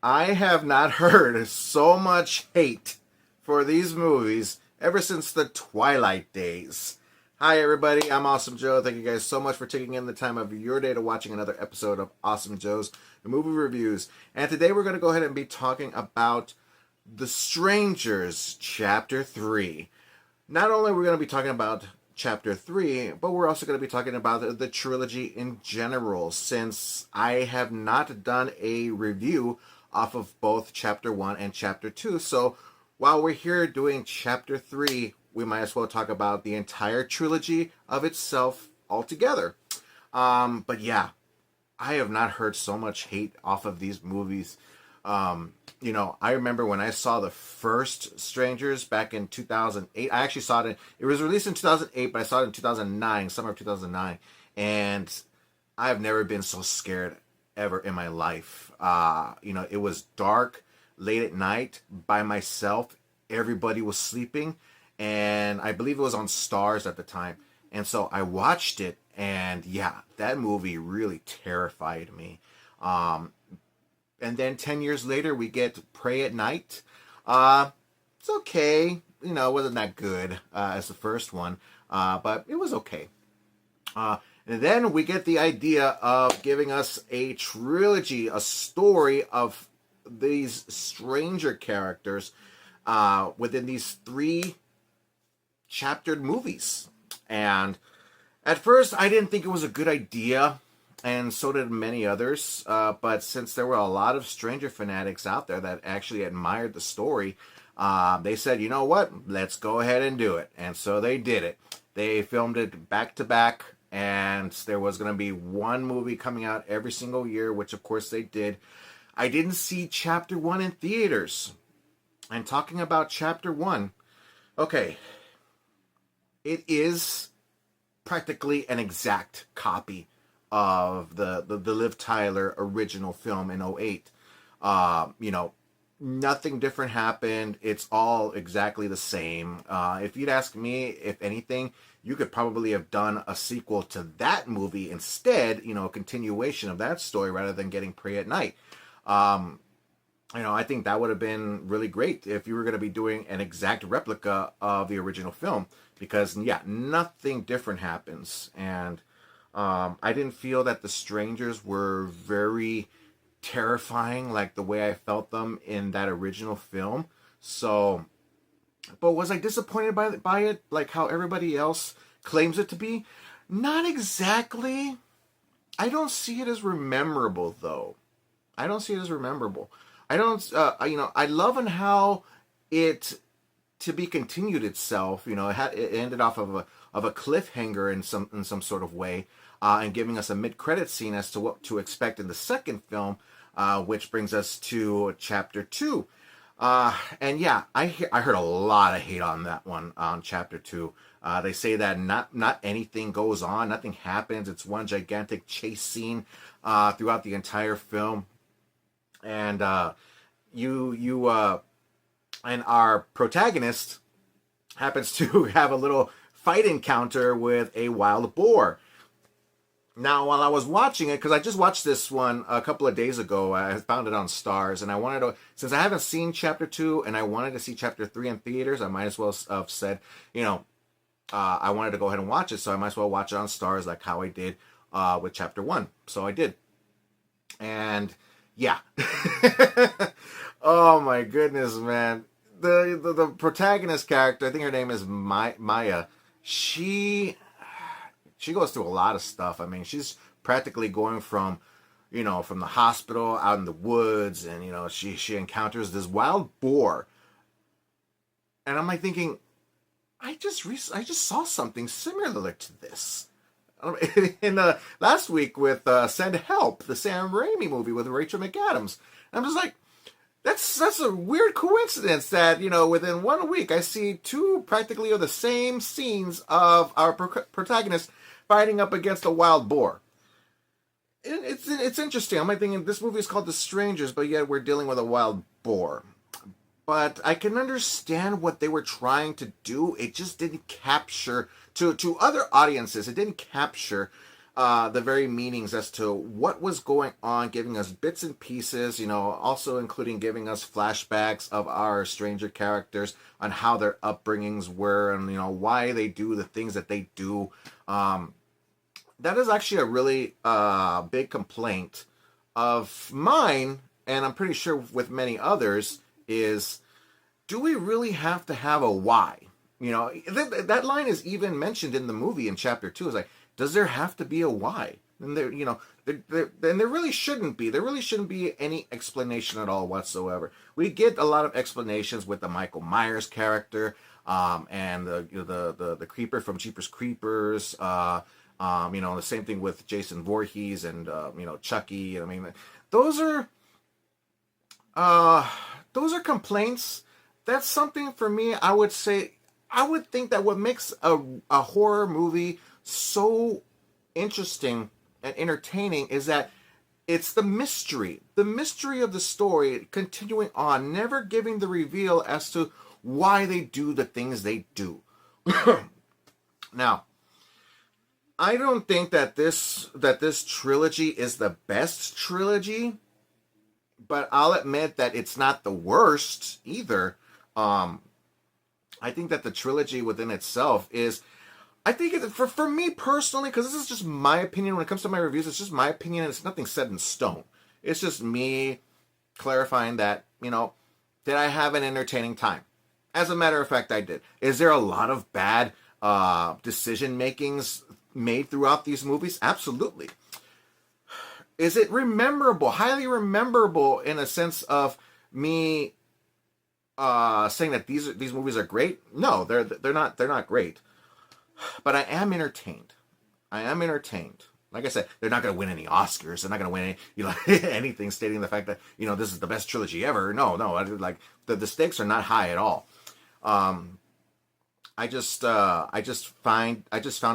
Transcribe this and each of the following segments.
I have not heard so much hate for these movies ever since the Twilight days. Hi, everybody. I'm Awesome Joe. Thank you guys so much for taking in the time of your day to watching another episode of Awesome Joe's Movie Reviews. And today we're going to go ahead and be talking about The Strangers, Chapter 3. Not only are we going to be talking about Chapter 3, but we're also going to be talking about the trilogy in general, since I have not done a review off of both Chapter 1 and Chapter 2. So while we're here doing Chapter 3, we might as well talk about the entire trilogy of itself altogether. But yeah, I have not heard so much hate off of these movies. I remember when I saw the first Strangers back in 2008. I actually saw it was released in 2008, but I saw it in 2009, summer of 2009. And I've never been so scared ever in my life. It was dark, late at night, by myself. Everybody was sleeping. And I believe it was on Stars at the time. And so I watched it, and yeah, that movie really terrified me. And then 10 years later, we get Prey at Night. It's okay. It wasn't that good as the first one, but it was okay. And then we get the idea of giving us a trilogy, a story of these stranger characters within these three chaptered movies. And at first, I didn't think it was a good idea, and so did many others. But since there were a lot of Stranger fanatics out there that actually admired the story, they said, you know what, let's go ahead and do it. And so they did it. They filmed it back to back, and there was going to be one movie coming out every single year, which of course they did. I didn't see Chapter 1 in theaters. And talking about Chapter 1, okay, it is practically an exact copy of the Liv Tyler original film in '08. Nothing different happened. It's all exactly the same. If you'd ask me, if anything, you could probably have done a sequel to that movie instead, a continuation of that story rather than getting Prey at Night. I think that would have been really great if you were going to be doing an exact replica of the original film, because, yeah, nothing different happens. And I didn't feel that the Strangers were very terrifying like the way I felt them in that original film. So, but was I disappointed by it, like how everybody else claims it to be? Not exactly. I don't see it as memorable, though. I don't see it as memorable. I don't, I love in how it, to be continued itself, it ended off of a cliffhanger in some sort of way, and giving us a mid-credit scene as to what to expect in the second film, which brings us to Chapter 2. And yeah, I heard a lot of hate on that one, on Chapter 2. They say that not anything goes on, nothing happens. It's one gigantic chase scene throughout the entire film. And and our protagonist happens to have a little fight encounter with a wild boar. Now, while I was watching it, because I just watched this one a couple of days ago, I found it on Stars, and I wanted to, since I haven't seen Chapter 2 and I wanted to see Chapter 3 in theaters, I might as well have said, I wanted to go ahead and watch it, so I might as well watch it on Stars like how I did with Chapter 1. So I did. And yeah. Oh my goodness, man. The protagonist character, I think her name is Maya. She goes through a lot of stuff. I mean, she's practically going from the hospital out in the woods, and she encounters this wild boar. And I'm like thinking, I just saw something similar to this in last week with Send Help, the Sam Raimi movie with Rachel McAdams. And I'm just like, that's a weird coincidence that, within 1 week I see two practically of the same scenes of our protagonist fighting up against a wild boar. It's interesting. I'm like thinking, this movie is called The Strangers, but yet we're dealing with a wild boar. But I can understand what they were trying to do. It just didn't capture, to other audiences, it didn't capture the very meanings as to what was going on, giving us bits and pieces, also including giving us flashbacks of our stranger characters on how their upbringings were and, why they do the things that they do. That is actually a really big complaint of mine, and I'm pretty sure with many others, is do we really have to have a why? That line is even mentioned in the movie in chapter 2. It's like, does there have to be a why? And there really shouldn't be. There really shouldn't be any explanation at all whatsoever. We get a lot of explanations with the Michael Myers character, and the creeper from Jeepers Creepers. The same thing with Jason Voorhees and Chucky. I mean, those are complaints. That's something for me. I would think that what makes a horror movie so interesting and entertaining is that it's the mystery of the story continuing on, never giving the reveal as to why they do the things they do. Now, I don't think that this trilogy is the best trilogy, but I'll admit that it's not the worst either. I think that the trilogy within itself is, I think for me personally, because this is just my opinion when it comes to my reviews, it's just my opinion and it's nothing set in stone. It's just me clarifying that, did I have an entertaining time? As a matter of fact, I did. Is there a lot of bad decision makings made throughout these movies? Absolutely. Is it rememberable, highly rememberable in a sense of me saying that these movies are great? No, they're not great. But I am entertained. Like I said, they're not going to win any Oscars. They're not going to win any, anything stating the fact that this is the best trilogy ever. No, like the stakes are not high at all. I just found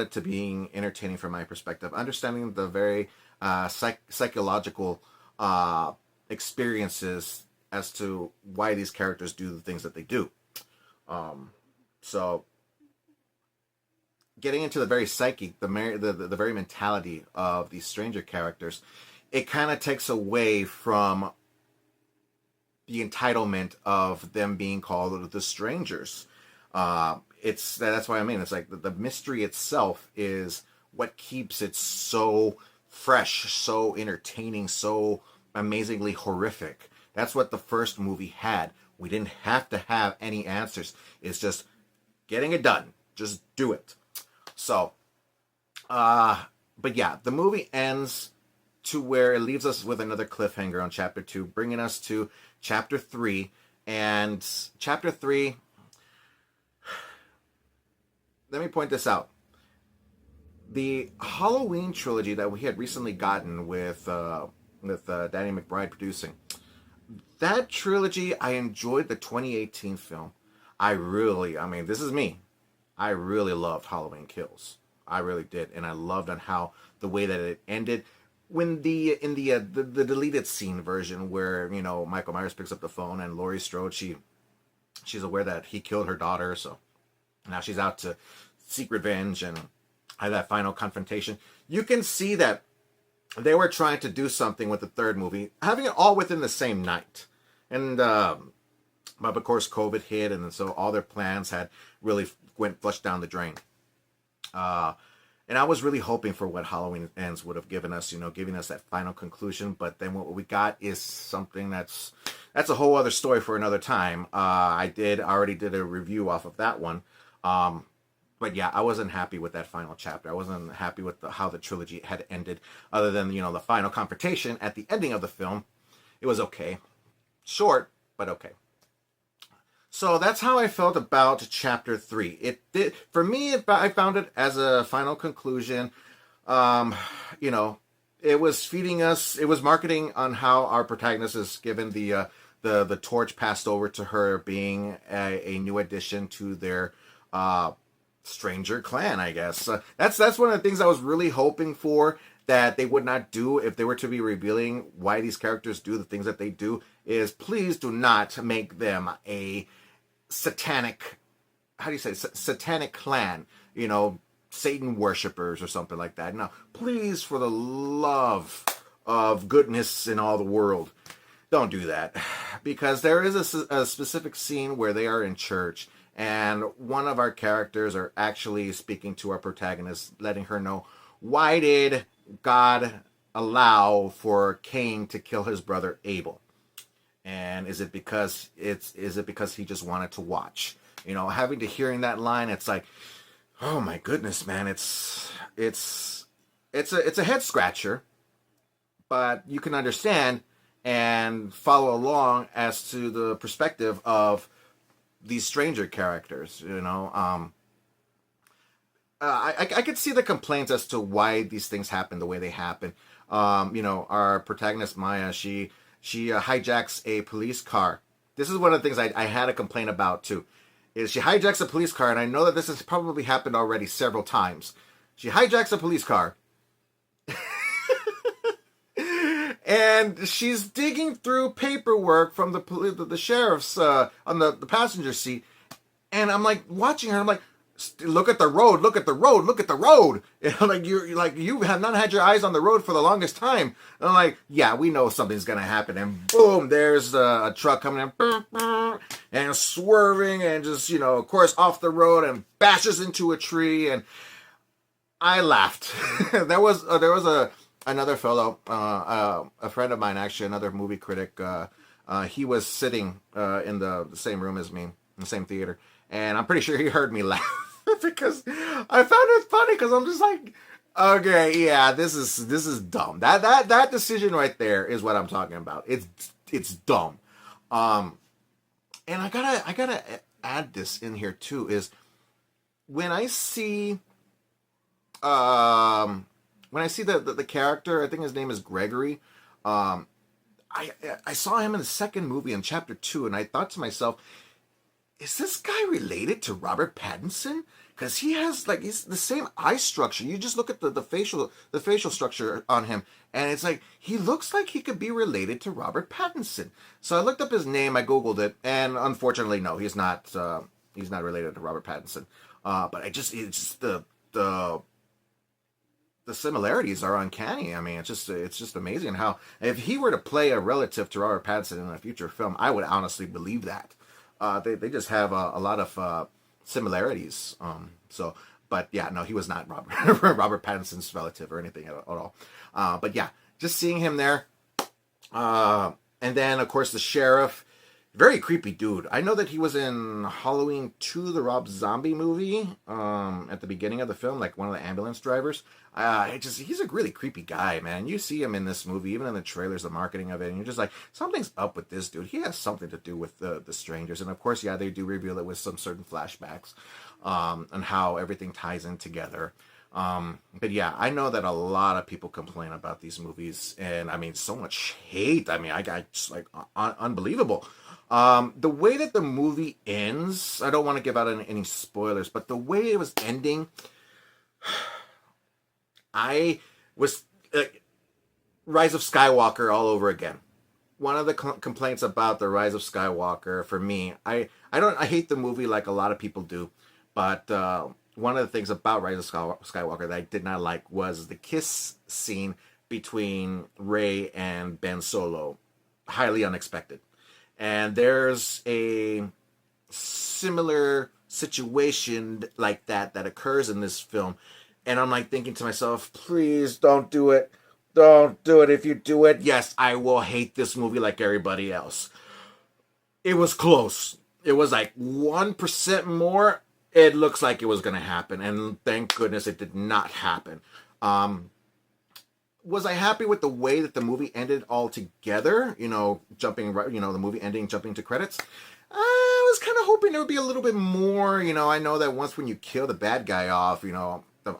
it to being entertaining from my perspective, understanding the very psychological experiences as to why these characters do the things that they do. So getting into the very psyche, the very mentality of these stranger characters, it kind of takes away from the entitlement of them being called the strangers. That's why I mean, it's like the mystery itself is what keeps it so fresh, so entertaining, so amazingly horrific. That's what the first movie had. We didn't have to have any answers. It's just getting it done. Just do it. So, but yeah, the movie ends to where it leaves us with another cliffhanger on chapter 2, bringing us to chapter 3. And chapter 3, let me point this out. The Halloween trilogy that we had recently gotten with Danny McBride producing, that trilogy, I enjoyed the 2018 film. This is me. I really loved Halloween Kills. I really did, and I loved on how the way that it ended. When the deleted scene version where Michael Myers picks up the phone and Laurie Strode, she's aware that he killed her daughter, so now she's out to seek revenge and have that final confrontation. You can see that they were trying to do something with the third movie, having it all within the same night, and but of course COVID hit, and so all their plans had really went flushed down the drain. And I was really hoping for what Halloween Ends would have given us, giving us that final conclusion. But then what we got is something that's a whole other story for another time. I already did a review off of that one. But yeah, I wasn't happy with that final chapter. I wasn't happy with how the trilogy had ended, other than, the final confrontation at the ending of the film. It was okay. Short, but okay. So that's how I felt about chapter 3. It did, for me, I found it as a final conclusion. It was feeding us, it was marketing on how our protagonist is given the torch passed over to her, being a new addition to their stranger clan, I guess. That's one of the things I was really hoping for that they would not do if they were to be revealing why these characters do the things that they do, is please do not make them a satanic, satanic clan, Satan worshippers or something like that. Now, please, for the love of goodness in all the world, don't do that. Because there is a specific scene where they are in church, and one of our characters are actually speaking to our protagonist, letting her know, why did God allow for Cain to kill his brother Abel? And is it because he just wanted to watch? Having to hearing that line, it's like, oh my goodness, man, it's a head scratcher, but you can understand and follow along as to the perspective of these stranger characters. I could see the complaints as to why these things happen the way they happen. Our protagonist Maya, she hijacks a police car. This is one of the things I had a complaint about too. Is she hijacks a police car, and I know that this has probably happened already several times. She hijacks a police car, and she's digging through paperwork from the sheriff's on the passenger seat, and I'm like watching her. I'm like, look at the road, look at the road, look at the road. You have not had your eyes on the road for the longest time. And I'm like, yeah, we know something's gonna happen. And boom, there's a truck coming in and swerving and just of course off the road and bashes into a tree. And I laughed. there was another fellow, a friend of mine, actually another movie critic. He was sitting in the same room as me, in the same theater, and I'm pretty sure he heard me laugh. Because I found it funny, because I'm just like, okay, yeah, this is dumb. That decision right there is what I'm talking about. It's dumb. And I gotta add this in here too, is when I see the character, I think his name is Gregory. I saw him in the second movie in chapter 2, and I thought to myself, is this guy related to Robert Pattinson? Because he has he's the same eye structure. You just look at the facial structure on him, and it's like he looks like he could be related to Robert Pattinson. So I looked up his name, I googled it, and unfortunately, no, he's not related to Robert Pattinson. But it's just the similarities are uncanny. I mean, it's just amazing how if he were to play a relative to Robert Pattinson in a future film, I would honestly believe that. They just have a lot of similarities. But yeah, no, he was not Robert Pattinson's relative or anything at all. But yeah, just seeing him there. And then, of course, the sheriff. Very creepy dude. I know that he was in Halloween 2, the Rob Zombie movie, at the beginning of the film, like one of the ambulance drivers. He's a really creepy guy, man. You see him in this movie, even in the trailers, the marketing of it, and you're just like, something's up with this dude. He has something to do with the strangers. And of course, yeah, they do reveal it with some certain flashbacks, and how everything ties in together. But yeah, I know that a lot of people complain about these movies, and I mean, so much hate. I mean, I got just unbelievable. The way that the movie ends, I don't want to give out any spoilers, but the way it was ending, I was Rise of Skywalker all over again. One of the complaints about the Rise of Skywalker for me, I hate the movie like a lot of people do, but one of the things about Rise of Skywalker that I did not like was the kiss scene between Rey and Ben Solo. Highly unexpected. And there's a similar situation like that occurs in this film. And I'm like thinking to myself, please don't do it. Don't do it. If you do it, yes, I will hate this movie like everybody else. It was close. It was like 1% more. It looks like it was going to happen. And thank goodness it did not happen. Was I happy with the way that the movie ended altogether? Jumping right, the movie ending, jumping to credits. I was kind of hoping there would be a little bit more. I know that when you kill the bad guy off,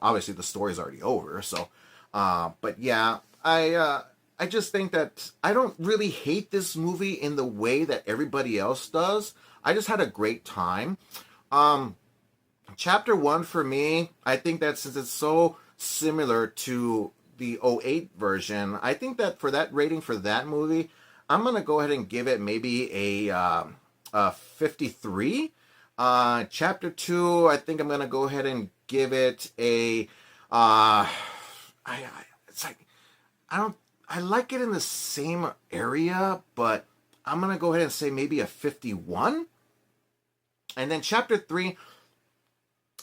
obviously the story's already over. So, but yeah, I just think that I don't really hate this movie in the way that everybody else does. I just had a great time. Chapter 1 for me, I think that since it's so similar to the '08 version, I think that for that rating for that movie, I'm gonna go ahead and give it maybe a 53. Chapter 2, I think I'm gonna go ahead and give it a it's like I don't I like it in the same area, but I'm gonna go ahead and say maybe a 51. And then chapter 3,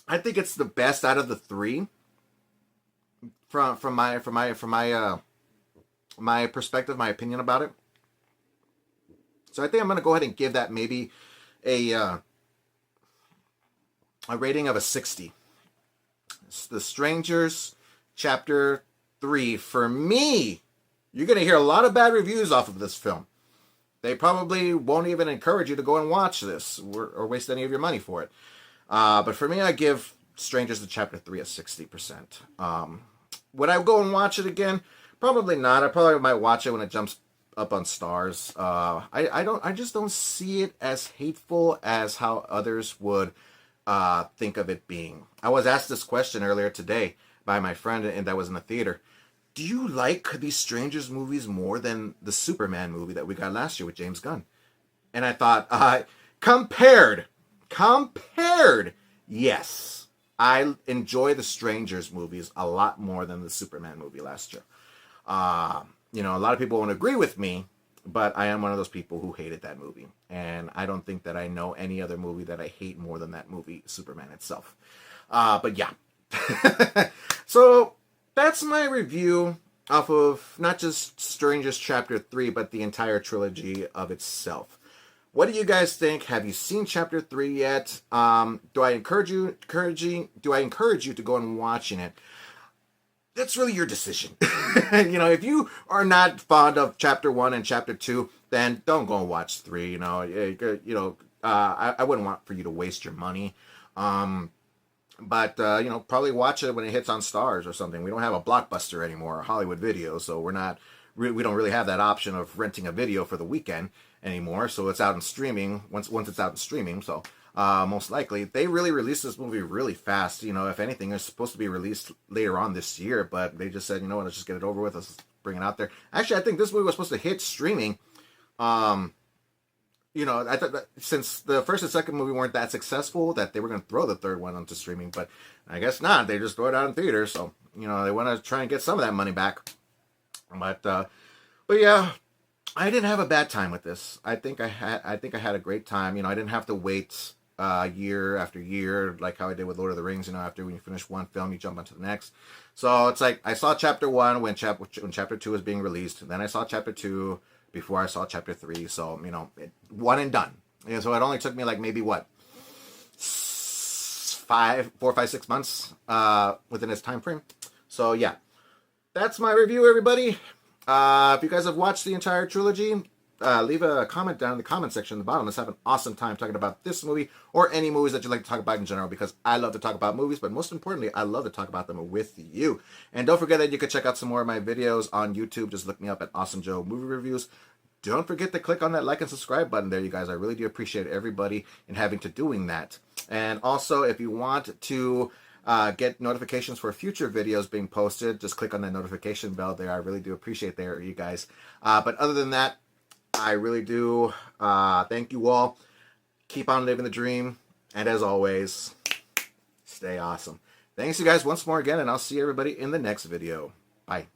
I think it's the best out of the three from my perspective, my opinion about it. So I think I'm gonna go ahead and give that maybe a uh, a rating of a 60. It's The Strangers, chapter 3. For me, you're gonna hear a lot of bad reviews off of this film. They probably won't even encourage you to go and watch this or waste any of your money for it. But for me, I give Strangers to Chapter 3 a 60%. Would I go and watch it again? Probably not. I probably might watch it when it jumps up on stars. I just don't see it as hateful as how others would think of it being. I was asked this question earlier today by my friend, and that was in the theater. Do you like these Strangers movies more than the Superman movie that we got last year with James Gunn? And I thought, compared, yes. I enjoy the Strangers movies a lot more than the Superman movie last year. A lot of people won't agree with me, but I am one of those people who hated that movie. And I don't think that I know any other movie that I hate more than that movie, Superman itself. But yeah. So that's my review off of not just Strangers Chapter 3, but the entire trilogy of itself. What do you guys think? Have you seen Chapter 3 yet? Do I encourage you to go and watching it? That's really your decision. If you are not fond of Chapter 1 and Chapter 2, then don't go and watch 3. I wouldn't want for you to waste your money. But probably watch it when it hits on Stars or something. We don't have a Blockbuster anymore, or Hollywood Video, so we don't really have that option of renting a video for the weekend anymore. So it's out in streaming once it's out in streaming. So most likely they really released this movie really fast. If anything, it's supposed to be released later on this year, but they just said, you know what, let's just get it over with. Let's bring it out there. Actually, I think this movie was supposed to hit streaming. I thought that since the first and second movie weren't that successful, that they were going to throw the third one onto streaming, but I guess not. They just throw it out in theaters, so they want to try and get some of that money back. But yeah, I didn't have a bad time with this. I think I had a great time. I didn't have to wait year after year like how I did with Lord of the Rings. After when you finish one film, you jump onto the next. So it's like I saw Chapter 1 when Chapter 2 was being released, and then I saw Chapter 2 before I saw Chapter 3. So, one and done. So it only took me like maybe 4, 5, 6 months within its time frame. So yeah, that's my review, everybody. If you guys have watched the entire trilogy, leave a comment down in the comment section at the bottom. Let's have an awesome time talking about this movie or any movies that you'd like to talk about in general, because I love to talk about movies, but most importantly, I love to talk about them with you. And don't forget that you can check out some more of my videos on YouTube. Just look me up at Awesome Joe Movie Reviews. Don't forget to click on that like and subscribe button there, you guys. I really do appreciate everybody in having to doing that. And also, if you want to get notifications for future videos being posted, just click on that notification bell there. I really do appreciate there, you guys. But other than that, I really do thank you all. Keep on living the dream. And as always, stay awesome. Thanks, you guys, once more again, and I'll see everybody in the next video. Bye.